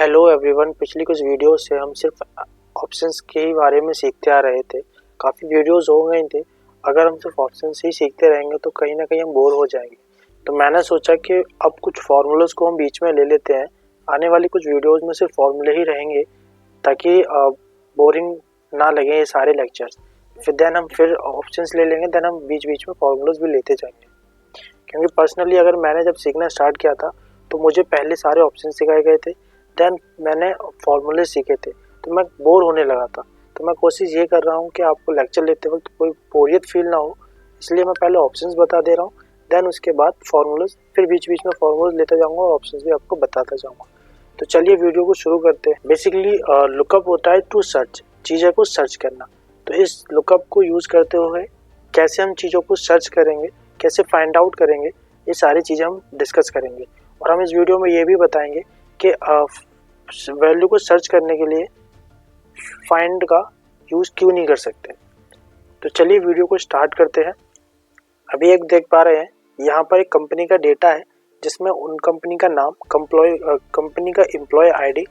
Hello everyone. पिछली कुछ video से हम सिर्फ ऑप्शंस के ही बारे में सीखते आ रहे थे। काफ़ी वीडियोस हो गए थे। अगर हम सिर्फ ऑप्शंस ही सीखते रहेंगे तो कहीं ना कहीं हम बोर हो जाएंगे। तो मैंने सोचा कि अब कुछ फार्मूलाज को हम बीच में ले लेते हैं। आने वाली कुछ वीडियोस में सिर्फ फार्मूले ही रहेंगे ताकि बोरिंग ना लगे ये सारे लेक्चर्स। देन हम फिर ऑप्शंस ले लेंगे, देन हम बीच बीच में फार्मूलाज भी लेते जाएंगे। क्योंकि पर्सनली अगर मैंने जब सीखना स्टार्ट किया था तो मुझे पहले सारे ऑप्शन सिखाए गए थे, देन मैंने फॉर्मूले सीखे थे, तो मैं बोर होने लगा था। तो मैं कोशिश ये कर रहा हूँ कि आपको लेक्चर लेते वक्त कोई बोरियत फील ना हो, इसलिए मैं पहले ऑप्शंस बता दे रहा हूँ, देन उसके बाद फॉर्मूलाज, फिर बीच बीच में फॉर्मूलाज लेता जाऊँगा और ऑप्शंस भी आपको बताता जाऊँगा। तो चलिए वीडियो को शुरू करते हैं। बेसिकली लुकअप होता है टू सर्च, चीज़ें को सर्च करना। तो इस लुकअप को यूज़ करते हुए कैसे हम चीज़ों को सर्च करेंगे, कैसे फाइंड आउट करेंगे, ये सारी चीज़ें हम डिस्कस करेंगे। और हम इस वीडियो में ये भी बताएंगे कि वैल्यू को सर्च करने के लिए फाइंड का यूज़ क्यों नहीं कर सकते। तो चलिए वीडियो को स्टार्ट करते हैं। अभी एक देख पा रहे हैं, यहाँ पर एक कंपनी का डेटा है जिसमें उन कंपनी का नाम, कंपनी का एम्प्लॉय आईडी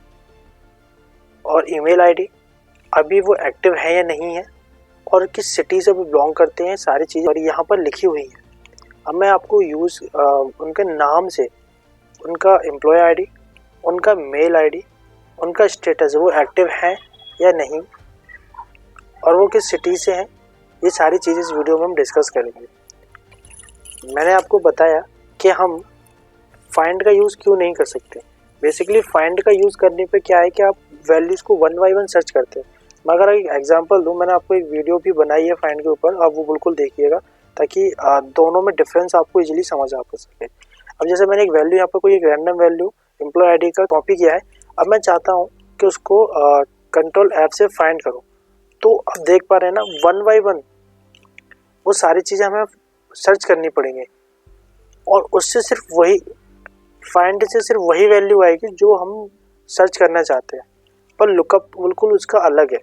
और ईमेल आईडी, अभी वो एक्टिव है या नहीं है, और किस सिटी से वो बिलोंग करते हैं, सारी चीज़ें और यहाँ पर लिखी हुई है। अब मैं आपको उनके नाम से उनका एम्प्लॉय आईडी, उनका मेल आईडी, उनका स्टेटस, वो एक्टिव है या नहीं, और वो किस सिटी से हैं, ये सारी चीज़ें इस वीडियो में हम डिस्कस करेंगे। मैंने आपको बताया कि हम फाइंड का यूज़ क्यों नहीं कर सकते। बेसिकली फाइंड का यूज़ करने पे क्या है कि आप वैल्यूज़ को वन बाई वन सर्च करते हैं। मैं अगर एक एग्जांपल दूं, मैंने आपको एक वीडियो भी बनाई है फाइंड के ऊपर, आप वो बिल्कुल देखिएगा ताकि दोनों में डिफरेंस आपको इजीली समझ आ सके। अब जैसे मैंने एक वैल्यू, यहाँ पर कोई एक रैंडम वैल्यू एम्प्लॉय आईडी का कॉपी किया है। अब मैं चाहता हूँ कि उसको कंट्रोल ऐप से फाइंड करूँ। तो अब देख पा रहे हैं ना, वन बाई वन वो सारी चीज़ें हमें सर्च करनी पड़ेंगी और उससे सिर्फ वही फाइंड से सिर्फ वही वैल्यू आएगी जो हम सर्च करना चाहते हैं। पर लुकअप बिल्कुल उसका अलग है।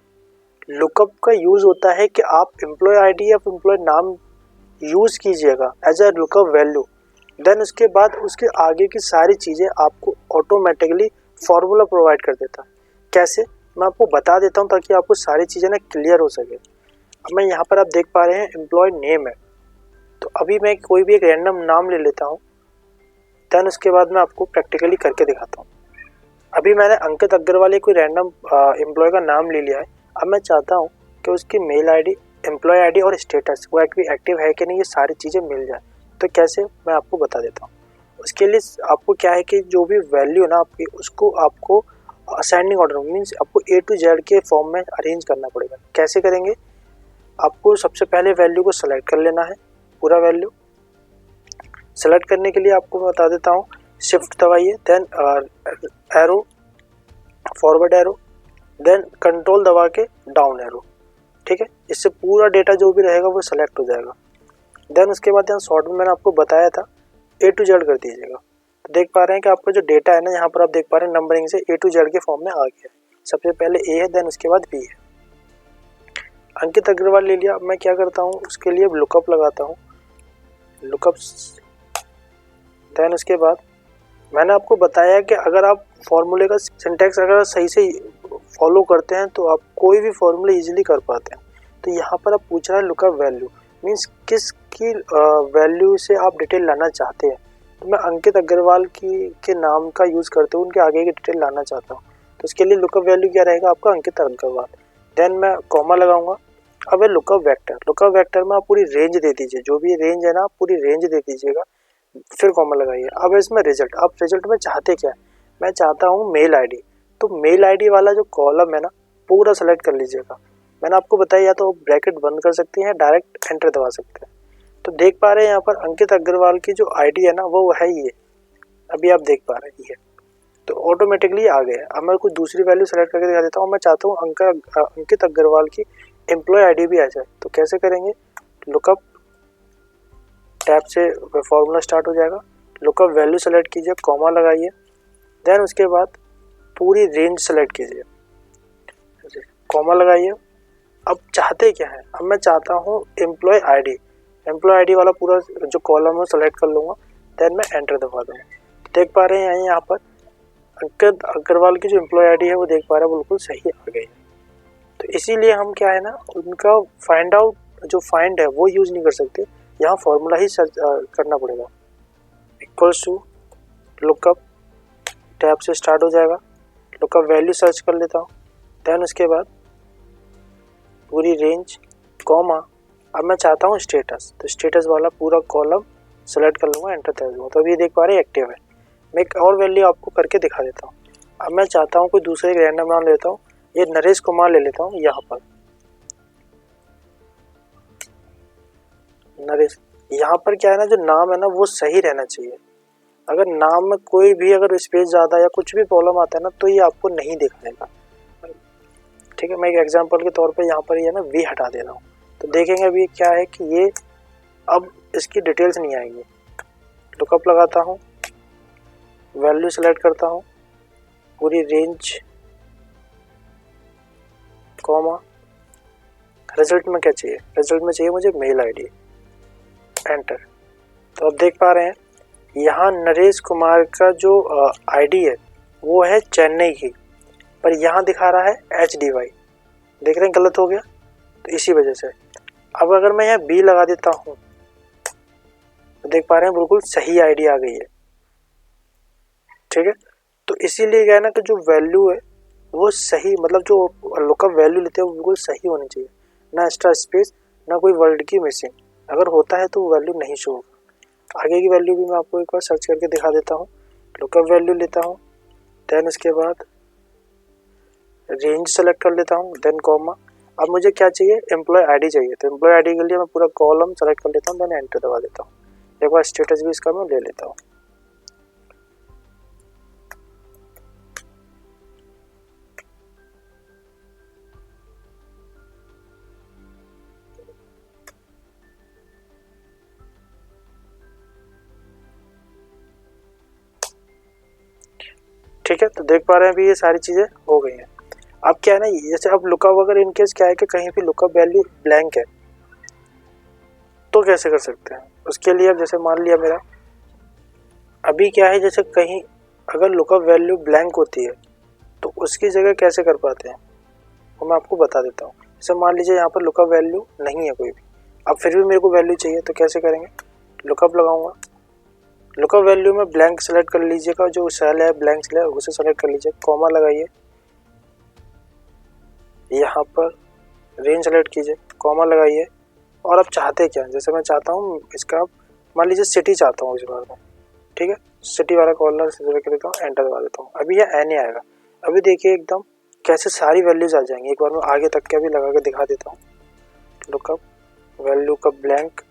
लुकअप का यूज़ होता है कि आप एम्प्लॉय आईडी या एम्प्लॉय नाम यूज़ कीजिएगा as a lookup value, then उसके बाद उसके आगे की सारी चीज़ें आपको ऑटोमेटिकली फार्मूला प्रोवाइड कर देता है। कैसे, मैं आपको बता देता हूँ ताकि आपको सारी चीज़ें ना क्लियर हो सके। अब मैं यहाँ पर आप देख पा रहे हैं एम्प्लॉय नेम है, तो अभी मैं कोई भी एक रैंडम नाम ले लेता हूँ, देन उसके बाद मैं आपको प्रैक्टिकली करके दिखाता हूँ। अभी मैंने अंकित अग्रवाल कोई रैंडम एम्प्लॉय का नाम ले लिया है। अब मैं चाहता हूँ कि उसकी मेल आईडी, एम्प्लॉय आईडी और स्टेटस वो एक्टिव है कि नहीं, ये सारी चीज़ें मिल जाए। तो कैसे, मैं आपको बता देता हूँ। उसके लिए आपको क्या है कि जो भी वैल्यू ना आपकी, उसको आपको असेंडिंग ऑर्डर मीन्स आपको ए टू जेड के फॉर्म में अरेंज करना पड़ेगा। कैसे करेंगे, आपको सबसे पहले वैल्यू को सेलेक्ट कर लेना है। पूरा वैल्यू सेलेक्ट करने के लिए आपको मैं बता देता हूँ, शिफ्ट दबाइए, then arrow, forward arrow, then control दबा के डाउन एरो। ठीक है, इससे पूरा डेटा जो भी रहेगा वो सेलेक्ट हो जाएगा। देन उसके बाद यहाँ शॉर्ट में मैंने आपको बताया था ए टू जेड कर दीजिएगा। तो देख पा रहे हैं कि आपका जो डेटा है ना, यहाँ पर आप देख पा रहे हैं नंबरिंग से ए टू जेड के फॉर्म में आ गया है। सबसे पहले ए है, देन उसके बाद बी है। अंकित अग्रवाल ले लिया। अब मैं क्या करता हूँ, उसके लिए लुकअप लगाता हूँ, लुकअप, देन उसके बाद मैंने आपको बताया कि अगर आप फॉर्मूले का सिंटैक्स अगर सही से फॉलो करते हैं तो आप कोई भी फॉर्मूला इजीली कर पाते हैं। तो यहाँ पर आप पूछ रहा है लुकअप वैल्यू मीन्स किसकी वैल्यू से आप डिटेल लाना चाहते हैं। तो मैं अंकित अग्रवाल के नाम का यूज़ करते हुए उनके आगे की डिटेल लाना चाहता हूँ। तो इसके लिए लुकअप वैल्यू क्या रहेगा आपका, अंकित अग्रवाल। देन मैं कॉमा लगाऊंगा। अब है लुकअप वेक्टर। लुकअप वेक्टर में आप पूरी रेंज दे दीजिए, जो भी रेंज है ना आप पूरी रेंज दे दीजिएगा, फिर कॉमा लगाइए। अब इसमें रिजल्ट, आप रिजल्ट में चाहते क्या है, मैं चाहता हूँ मेल आईडी। तो मेल आईडी वाला जो कॉलम है ना पूरा सेलेक्ट कर लीजिएगा। मैंने आपको बताया, या तो ब्रैकेट बंद कर सकते हैं, डायरेक्ट एंटर दबा सकते हैं। तो देख पा रहे हैं यहाँ पर अंकित अग्रवाल की जो आईडी है ना वो है ये, अभी आप देख पा रहे हैं ये, तो ऑटोमेटिकली आ गया। अब मैं कोई दूसरी वैल्यू सेलेक्ट करके दिखा देता हूँ। मैं चाहता हूँ अंकित अग्रवाल की एम्प्लॉय आईडी भी आ जाए। तो कैसे करेंगे, लुकअप टैब से फॉर्मूला स्टार्ट हो जाएगा, लुकअप वैल्यू सेलेक्ट कीजिए, कॉमा लगाइए, देन उसके बाद पूरी रेंज सेलेक्ट कीजिए, कॉमा लगाइए। अब चाहते क्या है, अब मैं चाहता हूँ एम्प्लॉय आईडी वाला पूरा जो कॉलम है सेलेक्ट कर लूँगा, देन मैं एंटर दबा दूँगा। देख पा रहे हैं यहाँ पर अंकित अग्रवाल की जो एम्प्लॉय आईडी है वो देख पा रहे हैं बिल्कुल सही आ गई है। तो इसीलिए हम क्या है ना उनका फाइंड आउट जो फाइंड है वो यूज नहीं कर सकते, यहाँ फॉर्मूला ही सर्च करना पड़ेगा। इक्वल्स टू लुकअप टैब से स्टार्ट हो जाएगा, लुकअप वैल्यू सर्च कर लेता हूँ, देन उसके बाद पूरी रेंज कॉमा, अब मैं चाहता हूँ स्टेटस, तो स्टेटस वाला पूरा कॉलम सेलेक्ट कर लूँगा, एंटर दे दूँगा। तो अभी ये देख पा रहे हैं एक्टिव है। मैं एक और वैल्यू आपको करके दिखा देता हूँ। अब मैं चाहता हूँ कोई दूसरे रैंडम नाम लेता हूँ, ये नरेश कुमार ले लेता हूँ यहाँ पर। नरेश, यहाँ पर क्या है ना जो नाम है ना वो सही रहना चाहिए। अगर नाम में कोई भी अगर स्पेस ज़्यादा या कुछ भी प्रॉब्लम आता है ना तो ये आपको नहीं दिखाएगा। ठीक है, मैं एक एग्जांपल के तौर पे यहाँ पर ये ना वी हटा दे रहा हूँ, तो देखेंगे अभी क्या है कि ये अब इसकी डिटेल्स नहीं आएंगी। लुकअप लगाता हूँ, वैल्यू सेलेक्ट करता हूँ, पूरी रेंज कॉमा, रिजल्ट में क्या चाहिए, रिजल्ट में चाहिए मुझे मेल आईडी, एंटर। तो अब देख पा रहे हैं यहाँ नरेश कुमार का जो आईडी है वो है चेन्नई की, पर यहाँ दिखा रहा है HDY। देख रहे हैं गलत हो गया, तो इसी वजह से। अब अगर मैं यहाँ बी लगा देता हूँ तो देख पा रहे हैं बिल्कुल सही आईडी आ गई है। ठीक है, तो इसीलिए क्या है ना कि जो वैल्यू है वो सही, मतलब जो लुकअप वैल्यू लेते हैं वो बिल्कुल सही होनी चाहिए, ना एक्स्ट्रा स्पेस ना कोई वर्ड की मिसिंग। अगर होता है तो वो वैल्यू नहीं शो होगा। आगे की वैल्यू भी मैं आपको एक बार सर्च करके दिखा देता हूँ। लुकअप वैल्यू लेता हूँ, देन इसके बाद रेंज सेलेक्ट कर लेता हूँ, देन कॉमा। अब मुझे क्या चाहिए, एम्प्लॉय आईडी चाहिए, तो एम्प्लॉय आईडी के लिए मैं पूरा कॉलम सेलेक्ट कर लेता हूँ, देन एंटर दबा देता हूँ। एक बार स्टेटस भी इसका मैं ले लेता हूँ। ठीक है, तो देख पा रहे हैं अभी ये सारी चीज़ें हो गई हैं। अब क्या है ना, जैसे अब लुकअप अगर इनकेस क्या है कि कहीं भी लुकअप वैल्यू ब्लैंक है तो कैसे कर सकते हैं उसके लिए। अब जैसे मान लिया मेरा अभी क्या है, जैसे कहीं अगर लुकअप वैल्यू ब्लैंक होती है तो उसकी जगह कैसे कर पाते हैं वो मैं आपको बता देता हूँ। जैसे मान लीजिए यहाँ पर लुकअप वैल्यू नहीं है कोई भी, अब फिर भी मेरे को वैल्यू चाहिए, तो कैसे करेंगे, लुकअप लगाऊंगा, लुकअप वैल्यू में ब्लैंक सेलेक्ट कर लीजिएगा, जो सेल है ब्लैंक सेल है उसे सेलेक्ट कर लीजिए, कॉमा लगाइए, यहाँ पर रेंज सेलेक्ट कीजिए, कॉमा लगाइए, और अब चाहते क्या, जैसे मैं चाहता हूँ इसका मान लीजिए सिटी चाहता हूँ इस बार में। ठीक है, सिटी वाला कॉर्नर सेलेक्ट कर देता हूँ, एंटर दबा देता हूँ। अभी यह एन आएगा। अभी देखिए एकदम कैसे सारी वैल्यूज आ जाएंगी। एक बार मैं आगे तक का भी लगा के दिखा देता हूँ। लुकअप वैल्यू का ब्लैंक,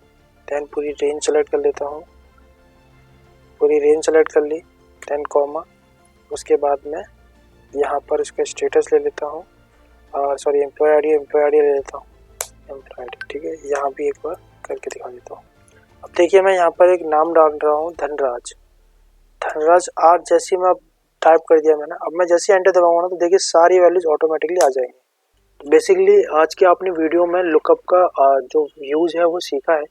देन पूरी रेंज सेलेक्ट कर लेता हूँ, पूरी रेंज सेलेक्ट कर ली, देन कॉमा, उसके बाद में यहाँ पर इसका स्टेटस ले लेता हूँ, और सॉरी एम्प्लॉय आईडी ले लेता हूँ, एम्प्लॉय आईडी। ठीक है, यहाँ भी एक बार करके दिखा देता हूँ। अब देखिए मैं यहाँ पर एक नाम डाल रहा हूँ धनराज, धनराज आज जैसे मैं टाइप कर दिया मैंने। अब मैं जैसे एंटर दबाऊंगा ना तो देखिए सारी वैल्यूज ऑटोमेटिकली आ जाएंगी। तो बेसिकली आज के आपने वीडियो में लुकअप का जो यूज़ है वो सीखा है।